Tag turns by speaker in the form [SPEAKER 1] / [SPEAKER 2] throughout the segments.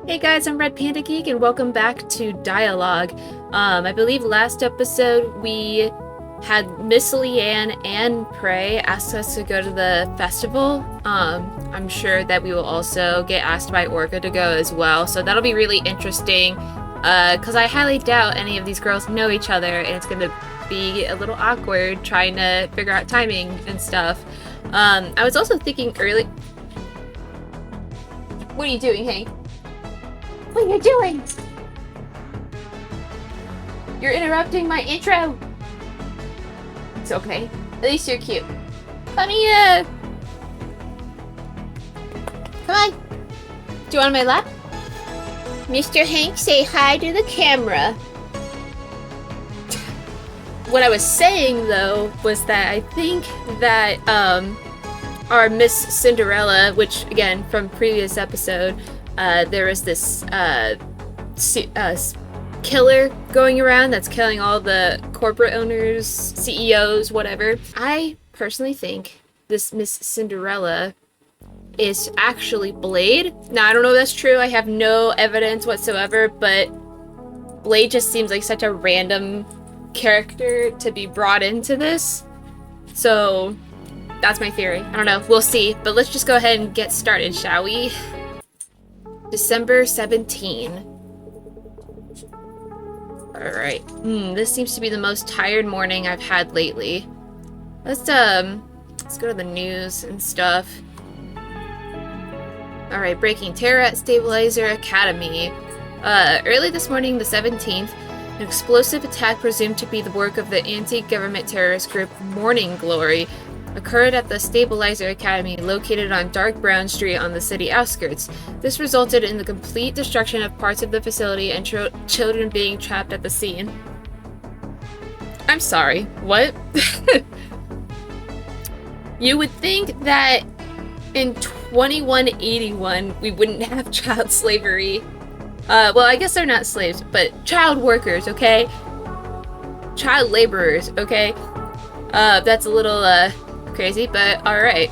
[SPEAKER 1] Hey guys, I'm Red Panda Geek, and welcome back to D1AL-ogue. I believe last episode we had Miss Leanne and Prey ask us to go to the festival. I'm sure that we will also get asked by Orca to go as well, so that'll be really interesting. Because I highly doubt any of these girls know each other, and it's gonna be a little awkward trying to figure out timing and stuff. I was also thinking early. What are you doing, Hank? What are you doing? You're interrupting my intro. It's okay. At least you're cute. Come here. Come on. Do you want on my lap? Mr. Hank, say hi to the camera. What I was saying, though, was that I think that our Miss Cinderella, which, again, from previous episode, there was this killer going around that's killing all the corporate owners, CEOs, whatever. I personally think this Miss Cinderella is actually Blade. Now, I don't know if that's true. I have no evidence whatsoever, but Blade just seems like such a random character to be brought into this. So that's my theory. I don't know. We'll see. But let's just go ahead and get started, shall we? December 17. Alright. This seems to be the most tired morning I've had lately. Let's go to the news and stuff. Alright, breaking terror at Stabilizer Academy. Early this morning, the 17th, an explosive attack presumed to be the work of the anti-government terrorist group Morning Glory occurred at the Stabilizer Academy located on Dark Brown Street on the city outskirts. This resulted in the complete destruction of parts of the facility and children being trapped at the scene. I'm sorry, what? You would think that in 2181 we wouldn't have child slavery. Well, I guess they're not slaves, but child workers, okay? Child laborers, okay? That's a little, crazy, but alright.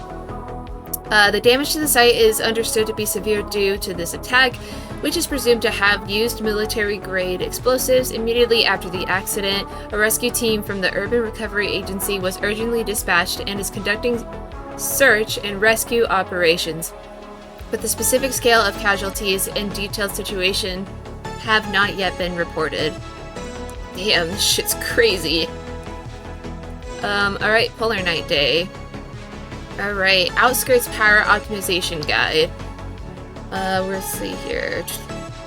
[SPEAKER 1] The damage to the site is understood to be severe due to this attack, which is presumed to have used military-grade explosives. Immediately after the accident, a rescue team from the Urban Recovery Agency was urgently dispatched and is conducting search and rescue operations. But the specific scale of casualties and detailed situation have not yet been reported. Damn, this shit's crazy. Alright, Polar Night Day. Alright, Outskirts Power Optimization Guide. Let's see here.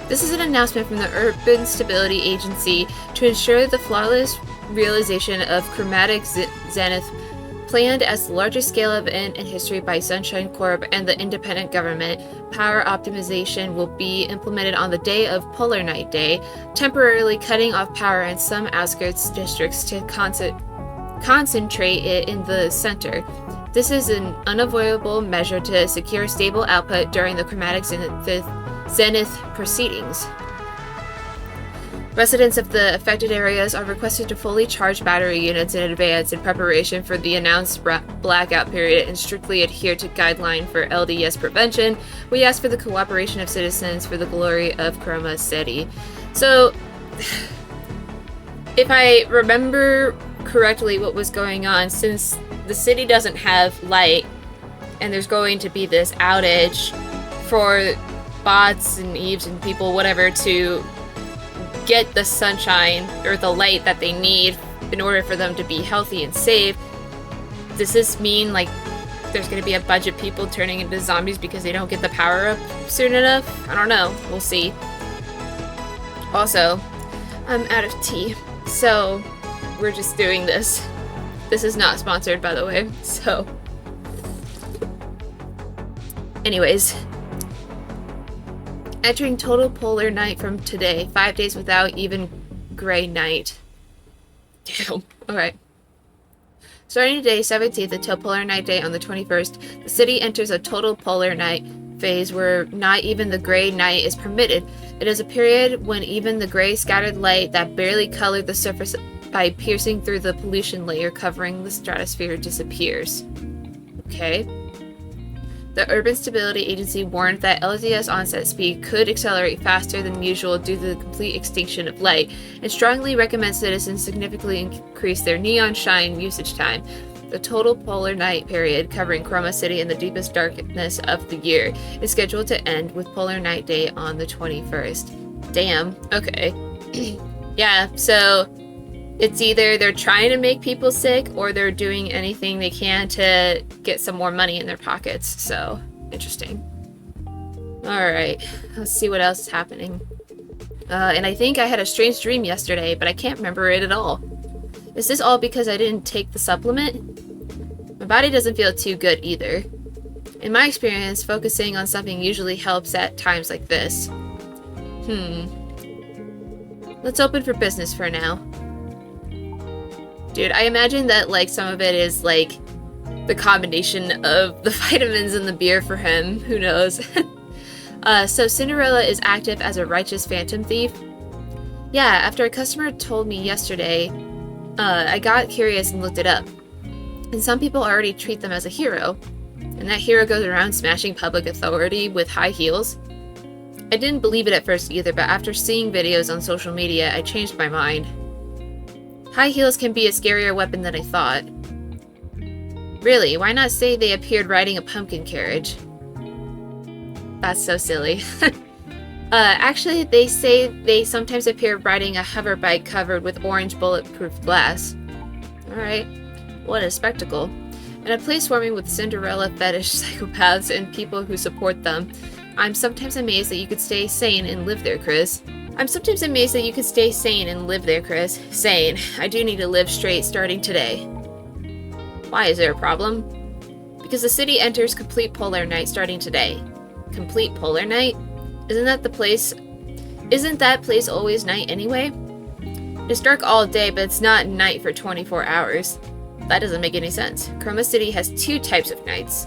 [SPEAKER 1] This is an announcement from the Urban Stability Agency to ensure the flawless realization of Chromatic Zenith, planned as the largest scale event in history by Sunshine Corp and the independent government. Power optimization will be implemented on the day of Polar Night Day, temporarily cutting off power in some outskirts districts to concentrate it in the center. This is an unavoidable measure to secure stable output during the Chromatic Zenith proceedings. Residents of the affected areas are requested to fully charge battery units in advance in preparation for the announced blackout period and strictly adhere to guideline for LDS prevention. We ask for the cooperation of citizens for the glory of Chroma City. So, if I remember correctly what was going on, since the city doesn't have light and there's going to be this outage for bots and Eves and people, whatever, to get the sunshine or the light that they need in order for them to be healthy and safe. Does this mean like there's going to be a bunch of people turning into zombies because they don't get the power up soon enough? I don't know. We'll see. Also, I'm out of tea, so we're just doing this. This is not sponsored, by the way, so. Anyways. Entering total polar night from today. 5 days without even gray night. Damn. Alright. Starting today, 17th, until Polar Night Day on the 21st, the city enters a total polar night phase where not even the gray night is permitted. It is a period when even the gray scattered light that barely colored the surface by piercing through the pollution layer covering the stratosphere disappears. Okay. The Urban Stability Agency warned that LTS onset speed could accelerate faster than usual due to the complete extinction of light, and strongly recommends citizens significantly increase their neon shine usage time. The total polar night period, covering Chroma City in the deepest darkness of the year, is scheduled to end with Polar Night Day on the 21st. Damn, okay. Yeah, so it's either they're trying to make people sick or they're doing anything they can to get some more money in their pockets. So, interesting. Alright, let's see what else is happening. And I think I had a strange dream yesterday, but I can't remember it at all. Is this all because I didn't take the supplement? My body doesn't feel too good either. In my experience, focusing on something usually helps at times like this. Let's open for business for now. Dude, I imagine that, like, some of it is, like, the combination of the vitamins in the beer for him. Who knows? So Cinderella is active as a righteous phantom thief? Yeah, after a customer told me yesterday, I got curious and looked it up. And some people already treat them as a hero. And that hero goes around smashing public authority with high heels. I didn't believe it at first either, but after seeing videos on social media, I changed my mind. High heels can be a scarier weapon than I thought. Really, why not say they appeared riding a pumpkin carriage? That's so silly. Actually, they say they sometimes appear riding a hover bike covered with orange bulletproof glass. Alright, what a spectacle. In a place swarming with Cinderella fetish psychopaths and people who support them, I'm sometimes amazed that you could stay sane and live there, Chris. Sane. I do need to live straight starting today. Why, is there a problem? Because the city enters complete polar night starting today. Complete polar night? Isn't that place always night anyway? It's dark all day, but it's not night for 24 hours. That doesn't make any sense. Chroma City has two types of nights.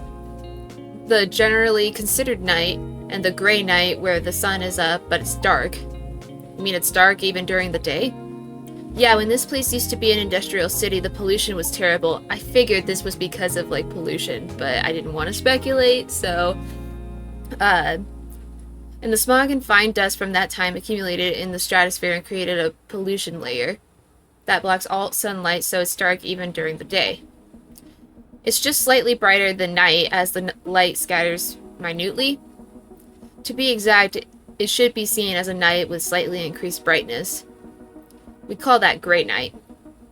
[SPEAKER 1] The generally considered night, and the gray night where the sun is up, but it's dark. You mean it's dark even during the day? Yeah, when this place used to be an industrial city, the pollution was terrible. I figured this was because of, like, pollution, but I didn't want to speculate, so... And the smog and fine dust from that time accumulated in the stratosphere and created a pollution layer that blocks all sunlight, so it's dark even during the day. It's just slightly brighter than night as the light scatters minutely. To be exact, it should be seen as a night with slightly increased brightness. We call that gray night.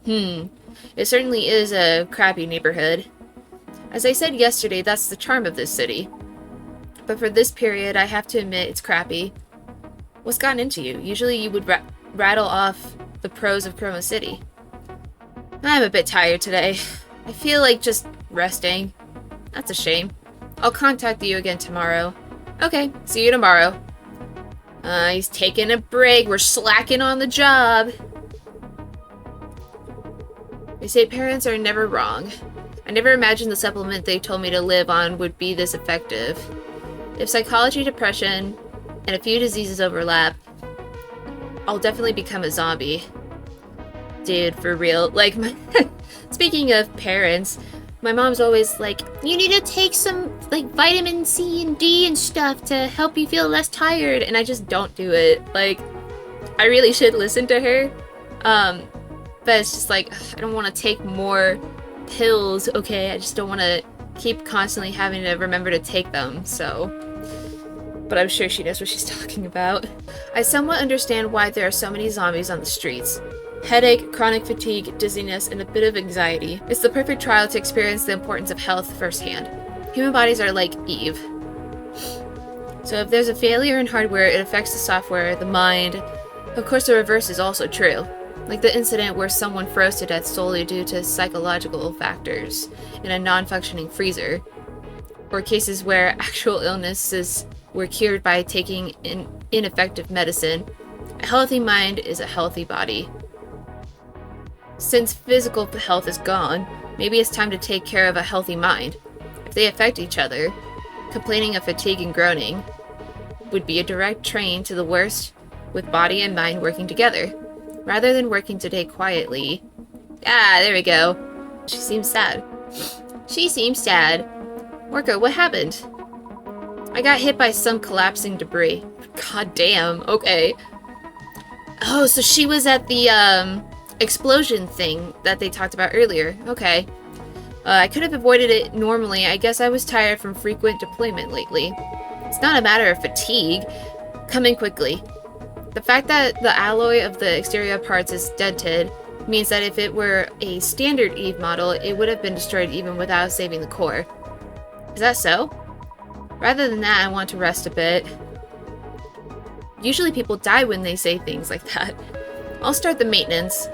[SPEAKER 1] It certainly is a crappy neighborhood. As I said yesterday, that's the charm of this city. But for this period, I have to admit it's crappy. What's gotten into you? Usually you would rattle off the pros of Chroma City. I'm a bit tired today. I feel like just resting. That's a shame. I'll contact you again tomorrow. Okay, see you tomorrow. He's taking a break. We're slacking on the job. They say parents are never wrong. I never imagined the supplement they told me to live on would be this effective. If psychology, depression, and a few diseases overlap, I'll definitely become a zombie. Dude, for real. Like, speaking of parents, my mom's always like, you need to take some, like, vitamin C and D and stuff to help you feel less tired, and I just don't do it. Like, I really should listen to her, but it's just like, I don't want to take more pills, okay? I just don't want to keep constantly having to remember to take them, so... But I'm sure she knows what she's talking about. I somewhat understand why there are so many zombies on the streets. Headache, chronic fatigue, dizziness, and a bit of anxiety. It's the perfect trial to experience the importance of health firsthand. Human bodies are like Eve. So if there's a failure in hardware, it affects the software, the mind. Of course, the reverse is also true. Like the incident where someone froze to death solely due to psychological factors in a non-functioning freezer. Or cases where actual illnesses were cured by taking ineffective medicine. A healthy mind is a healthy body. Since physical health is gone, maybe it's time to take care of a healthy mind. If they affect each other, complaining of fatigue and groaning would be a direct train to the worst with body and mind working together. Rather than working today quietly... Ah, there we go. She seems sad. Orca, what happened? I got hit by some collapsing debris. God damn, okay. Oh, so she was at the, explosion thing that they talked about earlier. Okay. I could have avoided it normally. I guess I was tired from frequent deployment lately. It's not a matter of fatigue. Come in quickly. The fact that the alloy of the exterior parts is dented means that if it were a standard Eve model, it would have been destroyed even without saving the core. Is that so? Rather than that, I want to rest a bit. Usually people die when they say things like that. I'll start the maintenance.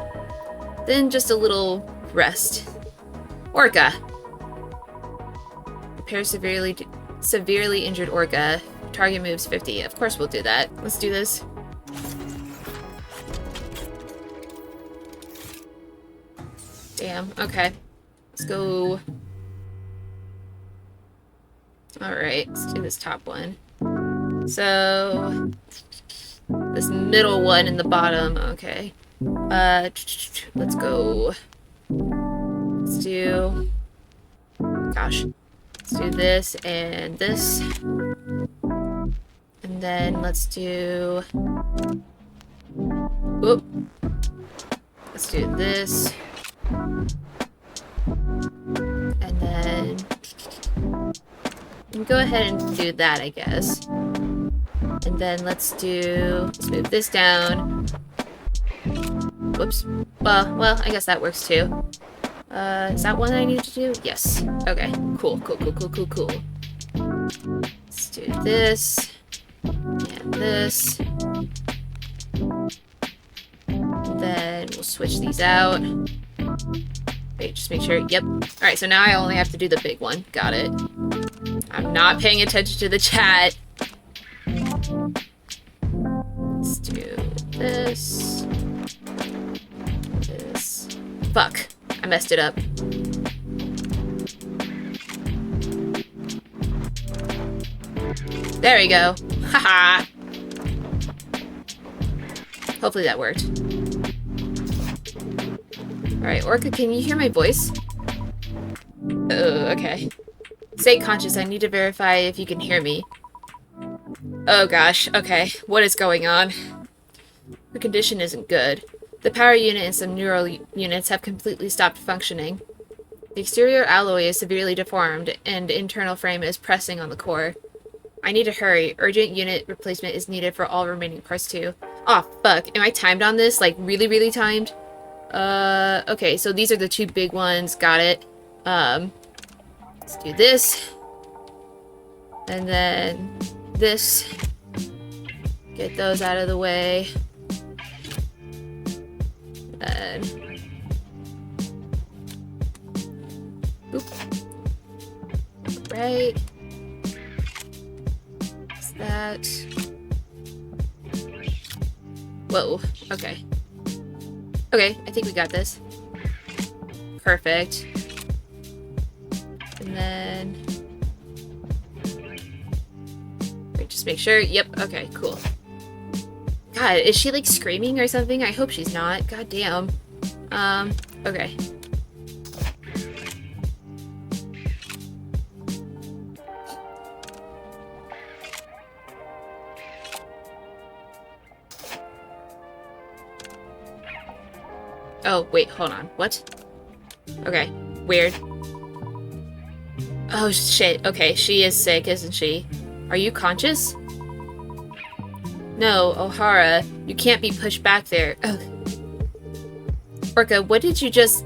[SPEAKER 1] Then just a little rest. Orca. Repair severely injured Orca. Target moves 50. Of course we'll do that. Let's do this. Damn, okay. Let's go. Alright, let's do this top one. So, this middle one in the bottom, okay. Let's go. Let's do, gosh, let's do this and this. And then let's do, whoop. Let's do this. And then, go ahead and do that, I guess. And then let's move this down. Whoops. Well, I guess that works too. Is that one I need to do? Yes. Okay. Cool. Let's do this. And this. And then we'll switch these out. Wait, just make sure. Yep. Alright, so now I only have to do the big one. Got it. I'm not paying attention to the chat. Let's do this. This. Fuck. I messed it up. There we go. Haha. Hopefully that worked. Alright, Orca, can you hear my voice? Oh, okay. Stay conscious, I need to verify if you can hear me. Oh gosh, okay. What is going on? Her condition isn't good. The power unit and some neural units have completely stopped functioning. The exterior alloy is severely deformed, and internal frame is pressing on the core. I need to hurry. Urgent unit replacement is needed for all remaining parts too. Aw, fuck. Am I timed on this? Like, really timed? Okay, so these are the two big ones. Got it. Let's do this. And then this. Get those out of the way. And boop. Right. Is that? Whoa. Okay. Okay, I think we got this. Perfect. And then wait, just make sure. Yep. Okay. Cool. God, is she like screaming or something? I hope she's not. God damn. Okay. Oh, wait, hold on. What? Okay, weird. Oh, shit. Okay, she is sick, isn't she? Are you conscious? No, O'Hara, you can't be pushed back there. Ugh. Orca, what did you just...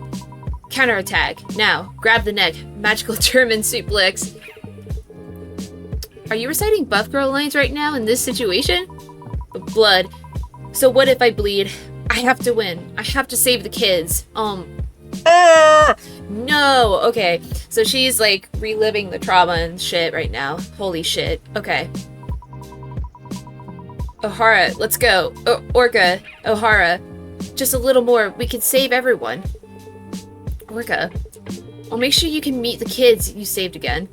[SPEAKER 1] Counterattack. Now, grab the neck. Magical German suplex. Are you reciting Buff Girl lines right now in this situation? Blood. So what if I bleed? I have to win. I have to save the kids. No! Okay, so she's like reliving the trauma and shit right now. Holy shit. Okay. O'Hara, let's go. Orca, O'Hara. Just a little more. We can save everyone. Orca, I'll make sure you can meet the kids you saved again.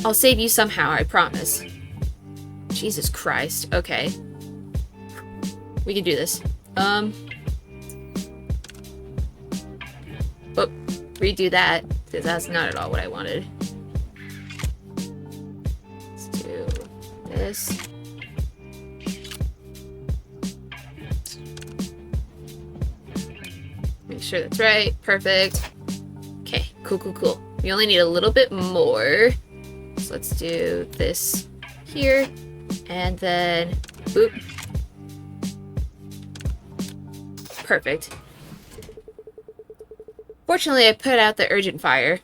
[SPEAKER 1] I'll save you somehow, I promise. Jesus Christ. Okay. We can do this. Oh, redo that, because that's not at all what I wanted. this. Make sure that's right. Perfect. Okay, cool. We only need a little bit more. So let's do this here. And then, boop. Perfect. Fortunately, I put out the urgent fire.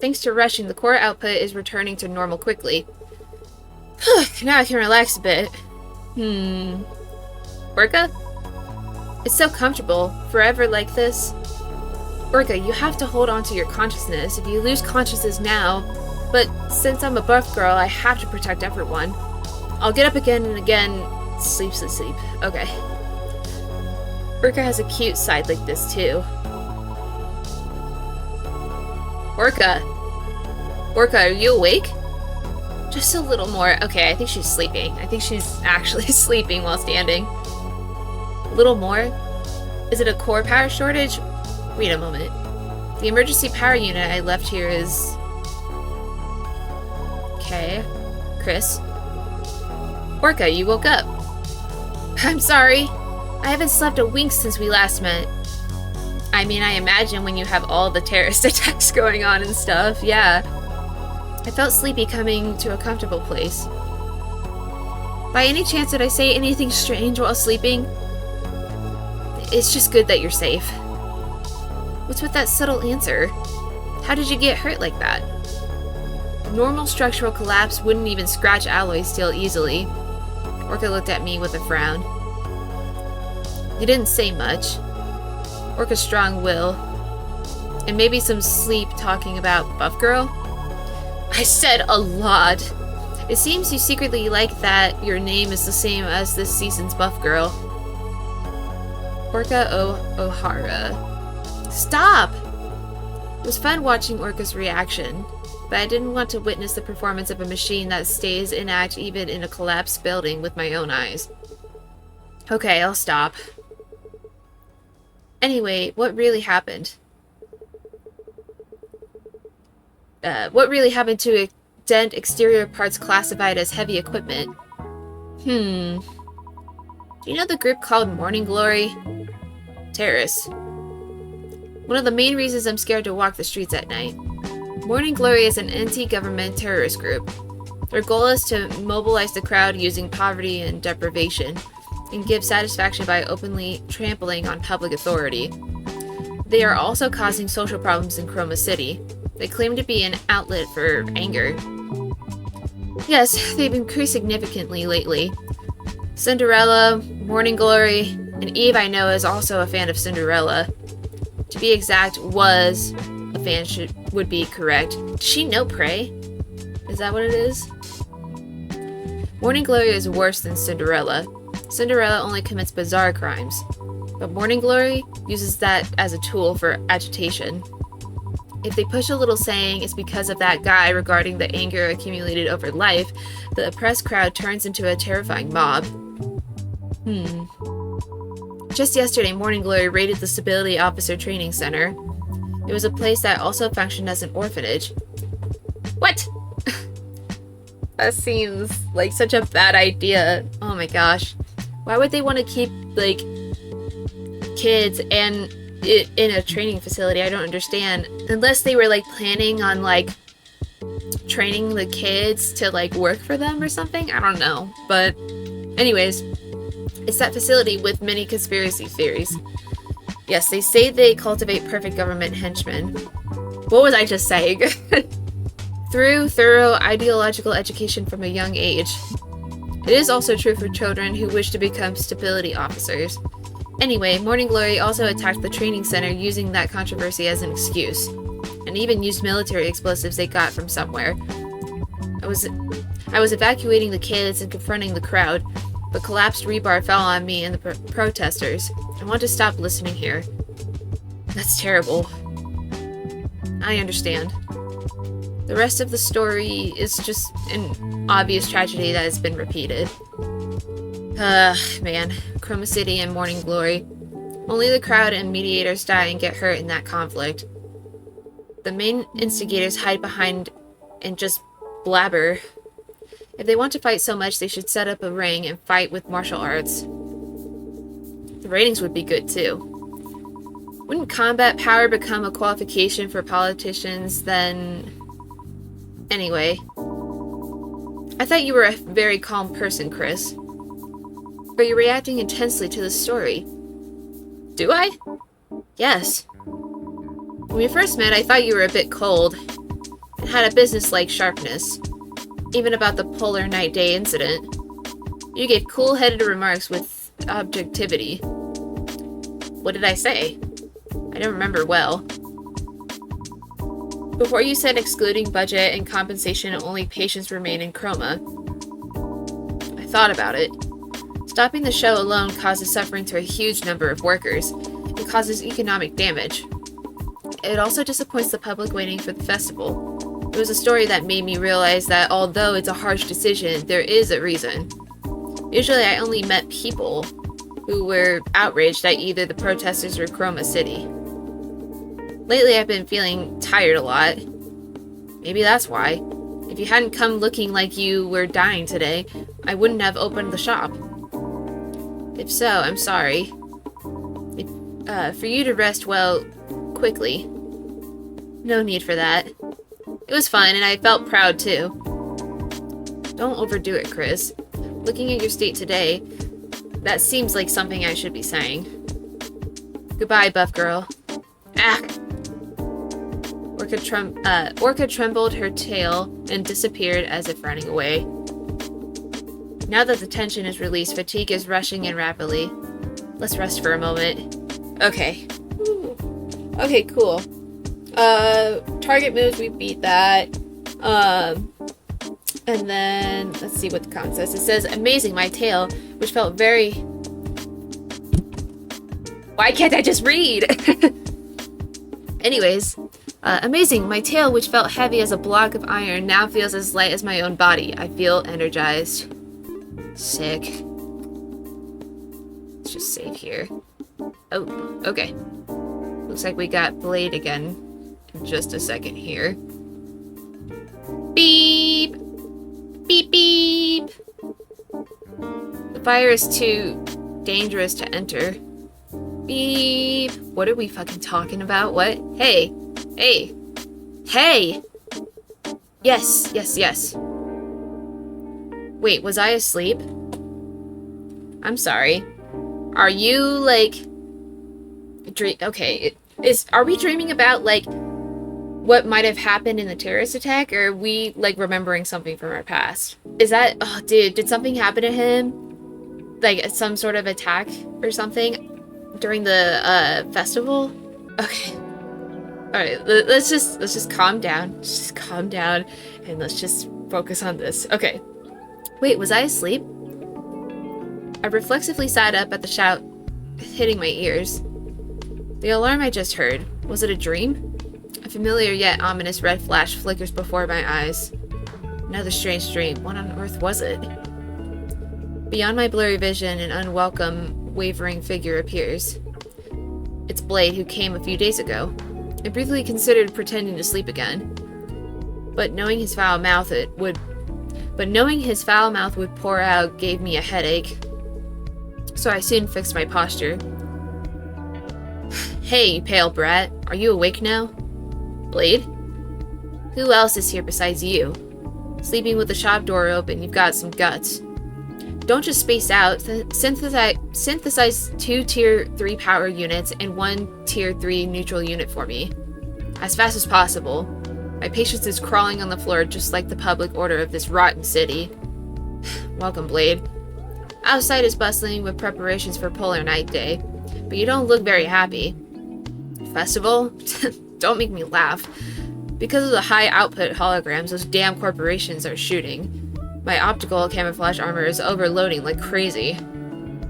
[SPEAKER 1] Thanks to rushing, the core output is returning to normal quickly. Now I can relax a bit. Orca? It's so comfortable, forever like this. Orca, you have to hold on to your consciousness. If you lose consciousness now, but since I'm a buff girl, I have to protect everyone. I'll get up again and again. Sleep. Okay. Orca has a cute side like this too. Orca, are you awake? Just a little more. Okay, I think she's sleeping. I think she's actually sleeping while standing. A little more? Is it a core power shortage? Wait a moment. The emergency power unit I left here is... Okay. Chris? Orca, you woke up. I'm sorry. I haven't slept a wink since we last met. I mean, I imagine when you have all the terrorist attacks going on and stuff, yeah. I felt sleepy coming to a comfortable place. By any chance did I say anything strange while sleeping? It's just good that you're safe. What's with that subtle answer? How did you get hurt like that? Normal structural collapse wouldn't even scratch alloy steel easily. Orca looked at me with a frown. You didn't say much. Orca's strong will. And maybe some sleep talking about Buff Girl? I said a lot. It seems you secretly like that your name is the same as this season's Buff Girl. Orca O'Hara. Stop! It was fun watching Orca's reaction, but I didn't want to witness the performance of a machine that stays intact even in a collapsed building with my own eyes. Okay, I'll stop. Anyway, what really happened? What really happened to dent exterior parts classified as heavy equipment? Do you know the group called Morning Glory? Terrorists. One of the main reasons I'm scared to walk the streets at night. Morning Glory is an anti-government terrorist group. Their goal is to mobilize the crowd using poverty and deprivation, and give satisfaction by openly trampling on public authority. They are also causing social problems in Chroma City. They claim to be an outlet for anger. Yes, they've increased significantly lately. Cinderella, Morning Glory, and Eve I know is also a fan of Cinderella. To be exact, was a fan would be correct. Does she know Prey? Is that what it is? Morning Glory is worse than Cinderella. Cinderella only commits bizarre crimes, but Morning Glory uses that as a tool for agitation. If they push a little saying it's because of that guy regarding the anger accumulated over life, the oppressed crowd turns into a terrifying mob. Just yesterday, Morning Glory raided the Stability Officer Training Center. It was a place that also functioned as an orphanage. What? That seems like such a bad idea. Oh my gosh. Why would they want to keep, like, kids and it in a training facility? I don't understand. Unless they were, like, planning on, like, training the kids to, like, work for them or something? I don't know. But, anyways, it's that facility with many conspiracy theories. Yes, they say they cultivate perfect government henchmen. What was I just saying? Through thorough ideological education from a young age. It is also true for children who wish to become stability officers. Anyway, Morning Glory also attacked the training center using that controversy as an excuse, and even used military explosives they got from somewhere. I was evacuating the kids and confronting the crowd, but collapsed rebar fell on me and the protesters. I want to stop listening here. That's terrible. I understand. The rest of the story is just an obvious tragedy that has been repeated. Man. Chroma City and Morning Glory. Only the crowd and mediators die and get hurt in that conflict. The main instigators hide behind and just blabber. If they want to fight so much, they should set up a ring and fight with martial arts. The ratings would be good, too. Wouldn't combat power become a qualification for politicians then? Anyway. I thought you were a very calm person, Chris. But you're reacting intensely to the story. Do I? Yes. When we first met, I thought you were a bit cold and had a business-like sharpness. Even about the Polar Night Day incident. You gave cool-headed remarks with objectivity. What did I say? I don't remember well. Before you said excluding budget and compensation, only patients remain in coma. I thought about it. Stopping the show alone causes suffering to a huge number of workers. It causes economic damage. It also disappoints the public waiting for the festival. It was a story that made me realize that although it's a harsh decision, there is a reason. Usually I only met people who were outraged at either the protesters or Chroma City. Lately I've been feeling tired a lot. Maybe that's why. If you hadn't come looking like you were dying today, I wouldn't have opened the shop. If so, I'm sorry. For you to rest well, quickly. No need for that. It was fun, and I felt proud, too. Don't overdo it, Chris. Looking at your state today, that seems like something I should be saying. Goodbye, buff girl. Ah! Orca trembled her tail and disappeared as if running away. Now that the tension is released, fatigue is rushing in rapidly. Let's rest for a moment. Okay. Ooh. Okay, cool. Target moves, we beat that. And then, let's see what the comment says. It says, amazing, my tail, which felt very... Why can't I just read? Anyways, amazing, my tail, which felt heavy as a block of iron, now feels as light as my own body. I feel energized. Sick. Let's just save here. Oh, okay. Looks like we got Blade again in just a second here. Beep! Beep beep! The fire is too dangerous to enter. Beep! What are we fucking talking about? What? Hey! Hey! Hey! Yes, yes, yes. Wait, was I asleep? I'm sorry. Are you, like... Okay, are we dreaming about, like, what might have happened in the terrorist attack? Or are we, like, remembering something from our past? Is that... Oh, dude, did something happen to him? Like, some sort of attack or something during the, festival? Okay. Alright, let's just calm down. Just calm down, and let's just focus on this. Okay. Wait, was I asleep? I reflexively sat up at the shout hitting my ears. The alarm I just heard, was it a dream? A familiar yet ominous red flash flickers before my eyes. Another strange dream. What on earth was it? Beyond my blurry vision, an unwelcome, wavering figure appears. It's Blade, who came a few days ago. I briefly considered pretending to sleep again. But knowing his foul mouth would pour out gave me a headache. So I soon fixed my posture. Hey, you pale brat. Are you awake now? Blade? Who else is here besides you? Sleeping with the shop door open, you've got some guts. Don't just space out. Synthesize 2 Tier 3 power units and 1 Tier 3 neutral unit for me. As fast as possible. My patience is crawling on the floor just like the public order of this rotten city. Welcome, Blade. Outside is bustling with preparations for Polar Night Day, but you don't look very happy. Festival? Don't make me laugh. Because of the high output holograms those damn corporations are shooting, my optical camouflage armor is overloading like crazy.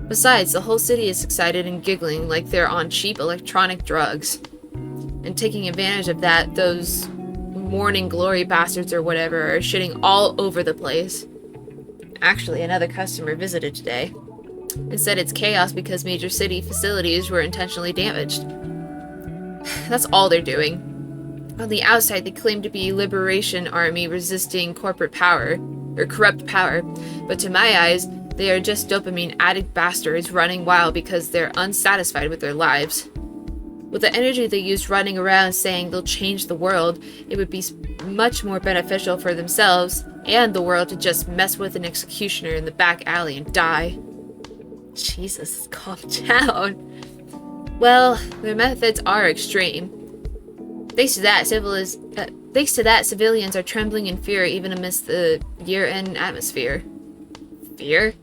[SPEAKER 1] Besides, the whole city is excited and giggling like they're on cheap electronic drugs. And taking advantage of that, those morning glory bastards or whatever are shitting all over the place. Actually, another customer visited today and said it's chaos because major city facilities were intentionally damaged. That's all they're doing. On the outside, they claim to be Liberation Army resisting corporate power, or corrupt power, but to my eyes, they are just dopamine addict bastards running wild because they're unsatisfied with their lives. With the energy they use running around saying they'll change the world, it would be much more beneficial for themselves and the world to just mess with an executioner in the back alley and die. Jesus, calm down. Well, their methods are extreme. Thanks to that, civilians are trembling in fear even amidst the year-end atmosphere. Fear?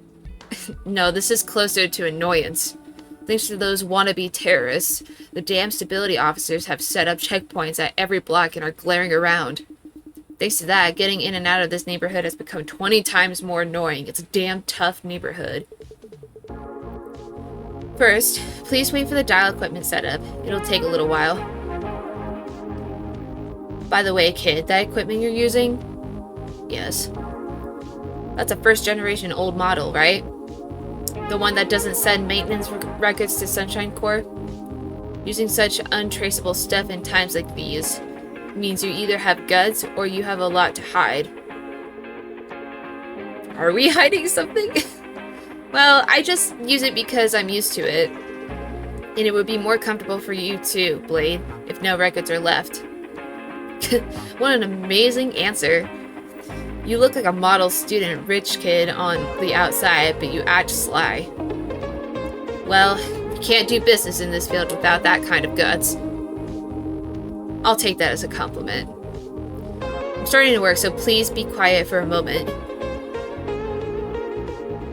[SPEAKER 1] No, this is closer to annoyance. Thanks to those wannabe terrorists, the damn stability officers have set up checkpoints at every block and are glaring around. Thanks to that, getting in and out of this neighborhood has become 20 times more annoying. It's a damn tough neighborhood. First, please wait for the dial equipment setup. It'll take a little while. By the way, kid, that equipment you're using? Yes. That's a first-generation old model, right? The one that doesn't send maintenance records to Sunshine Corp? Using such untraceable stuff in times like these means you either have guts or you have a lot to hide. Are we hiding something? Well, I just use it because I'm used to it. And it would be more comfortable for you too, Blade, if no records are left. What an amazing answer. You look like a model student rich kid on the outside, but you act sly. Well, you can't do business in this field without that kind of guts. I'll take that as a compliment. I'm starting to work, so please be quiet for a moment.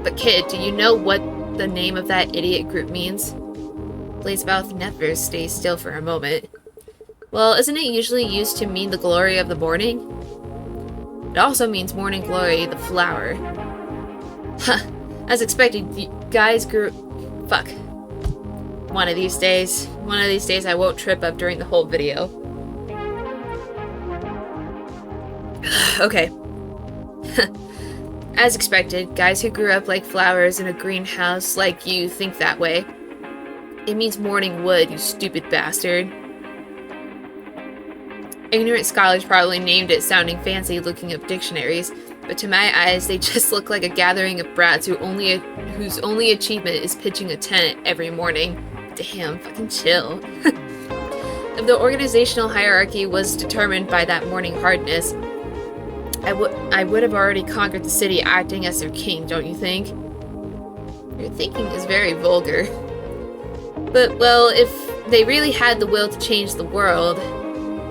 [SPEAKER 1] But kid, do you know what the name of that idiot group means? Blade's mouth never stays still for a moment. Well, isn't it usually used to mean the glory of the morning? It also means morning glory, the flower. Huh. As expected, the guys grew... Fuck. One of these days I won't trip up during the whole video. Okay. As expected, guys who grew up like flowers in a greenhouse like you think that way. It means morning wood, you stupid bastard. Ignorant scholars probably named it sounding fancy looking up dictionaries, but to my eyes, they just look like a gathering of brats whose only achievement is pitching a tent every morning. Damn, fucking chill. If the organizational hierarchy was determined by that morning hardness, I would have already conquered the city acting as their king, don't you think? Your thinking is very vulgar. But, well, if they really had the will to change the world,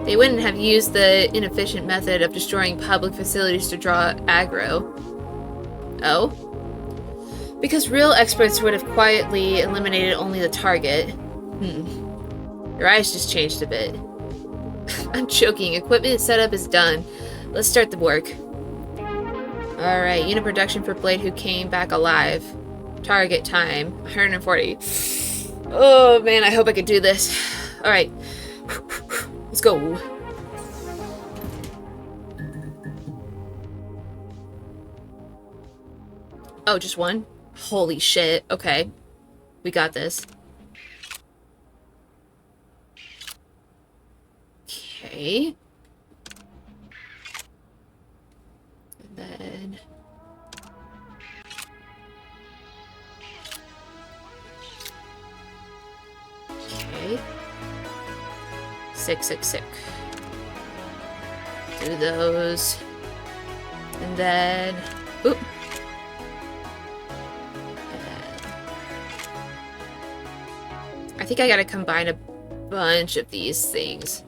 [SPEAKER 1] they wouldn't have used the inefficient method of destroying public facilities to draw aggro. Oh? Because real experts would have quietly eliminated only the target. Your eyes just changed a bit. I'm joking. Equipment setup is done. Let's start the work. Alright, unit production for Blade who came back alive. Target time, 140. Oh man, I hope I can do this. Alright. Let's go. Oh, just one? Holy shit. Okay. We got this. Okay. And then... Okay. Sick. Do those. And then... Oop. I think I gotta combine a bunch of these things.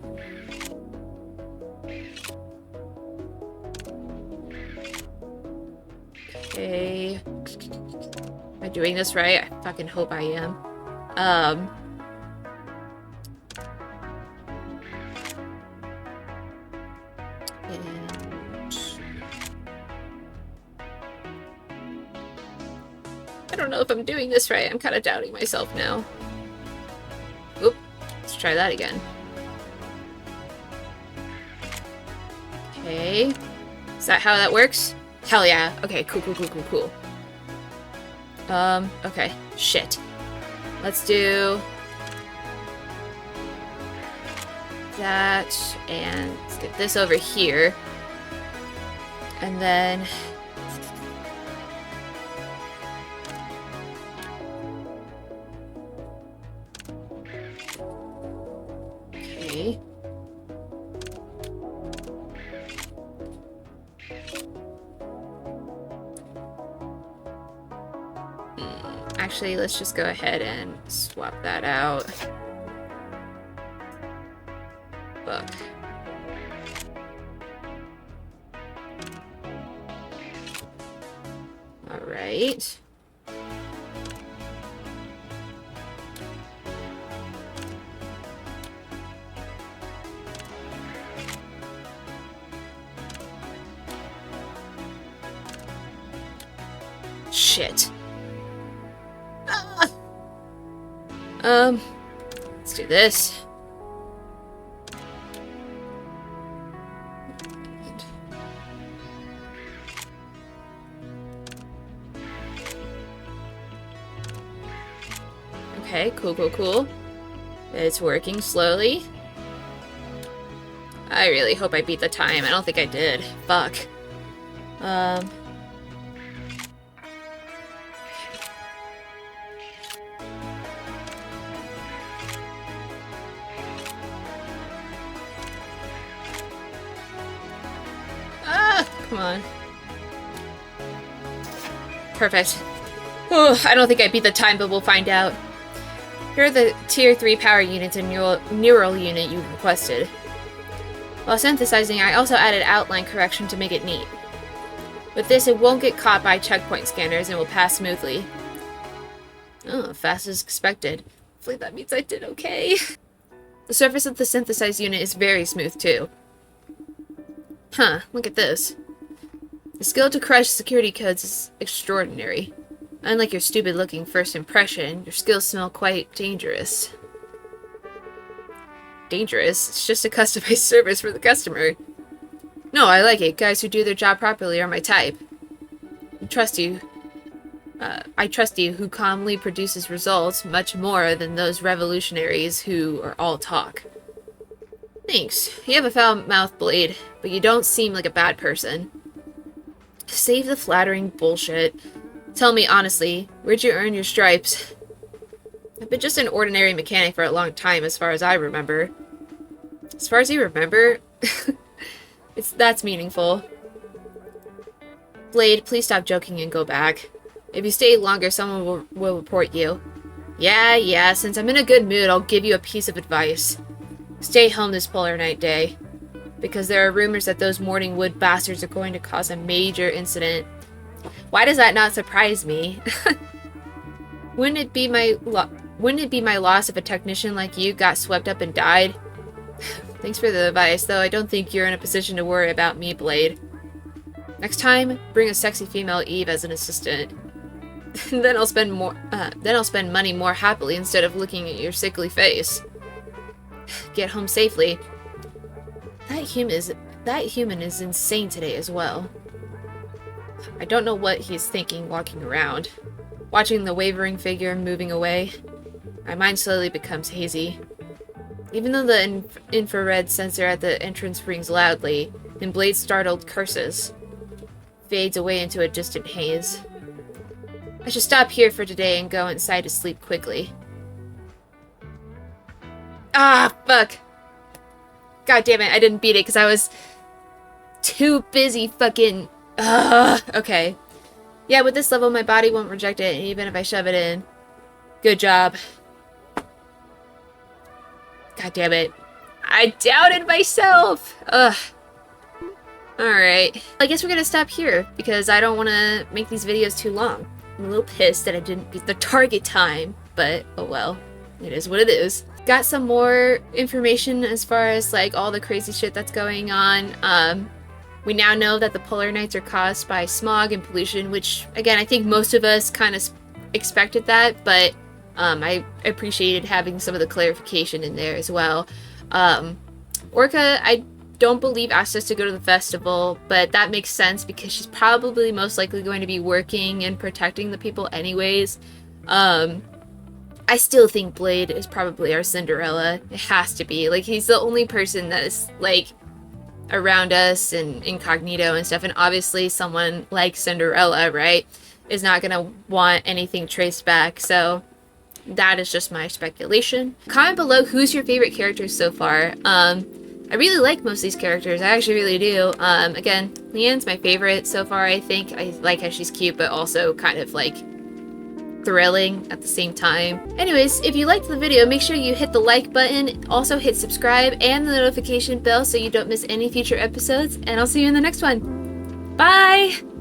[SPEAKER 1] Okay. Am I doing this right? I fucking hope I am. I don't know if I'm doing this right. I'm kind of doubting myself now. Oop. Let's try that again. Okay. Is that how that works? Hell yeah. Okay, cool. Okay. Shit. Let's do that, and let's get this over here. And then Actually, let's just go ahead and swap that out. Book. Alright. Shit. Let's do this. Okay, cool. It's working slowly. I really hope I beat the time. I don't think I did. Fuck. Come on. Perfect. Oh, I don't think I beat the time, but we'll find out. Here are the Tier 3 power units and neural unit you requested. While synthesizing, I also added outline correction to make it neat. With this, it won't get caught by checkpoint scanners and will pass smoothly. Oh, fast as expected. Hopefully that means I did okay. The surface of the synthesized unit is very smooth, too. Huh, look at this. The skill to crush security codes is extraordinary. Unlike your stupid-looking first impression, your skills smell quite dangerous. Dangerous? It's just a customized service for the customer. No, I like it. Guys who do their job properly are my type. I trust you, who calmly produces results much more than those revolutionaries who are all talk. Thanks. You have a foul-mouthed blade, but you don't seem like a bad person. Save the flattering bullshit. Tell me honestly, where'd you earn your stripes? I've been just an ordinary mechanic for a long time, as far as I remember. As far as you remember? That's meaningful. Blade, please stop joking and go back. If you stay longer, someone will report you. Yeah, since I'm in a good mood, I'll give you a piece of advice. Stay home this polar night day. Because there are rumors that those Morningwood bastards are going to cause a major incident. Why does that not surprise me? Wouldn't it be my loss if a technician like you got swept up and died? Thanks for the advice, though I don't think you're in a position to worry about me, Blade. Next time, bring a sexy female Eve as an assistant. Then I'll spend money more happily instead of looking at your sickly face. Get home safely. That human is insane today as well. I don't know what he's thinking walking around. Watching the wavering figure moving away, my mind slowly becomes hazy. Even though the infrared sensor at the entrance rings loudly, and Blade's startled curses fades away into a distant haze. I should stop here for today and go inside to sleep quickly. Ah, fuck! God damn it, I didn't beat it because I was too busy fucking... okay. Yeah, with this level, my body won't reject it, even if I shove it in. Good job. God damn it. I doubted myself! Ugh. Alright. I guess we're gonna stop here, because I don't want to make these videos too long. I'm a little pissed that I didn't beat the target time, but oh well. It is what it is. Got some more information as far as like all the crazy shit that's going on. We now know that the polar nights are caused by smog and pollution, which again I think most of us kind of expected that, but I appreciated having some of the clarification in there as well. Orca, I don't believe asked us to go to the festival, but that makes sense because she's probably most likely going to be working and protecting the people anyways. I still think Blade is probably our Cinderella. It has to be. Like, he's the only person that is, like, around us and incognito and stuff. And obviously someone like Cinderella, right, is not going to want anything traced back. So that is just my speculation. Comment below who's your favorite characters so far. I really like most of these characters. I actually really do. Again, Leanne's my favorite so far, I think. I like how she's cute, but also kind of, like, thrilling at the same time. Anyways, if you liked the video, make sure you hit the like button, also hit subscribe and the notification bell so you don't miss any future episodes, and I'll see you in the next one. Bye!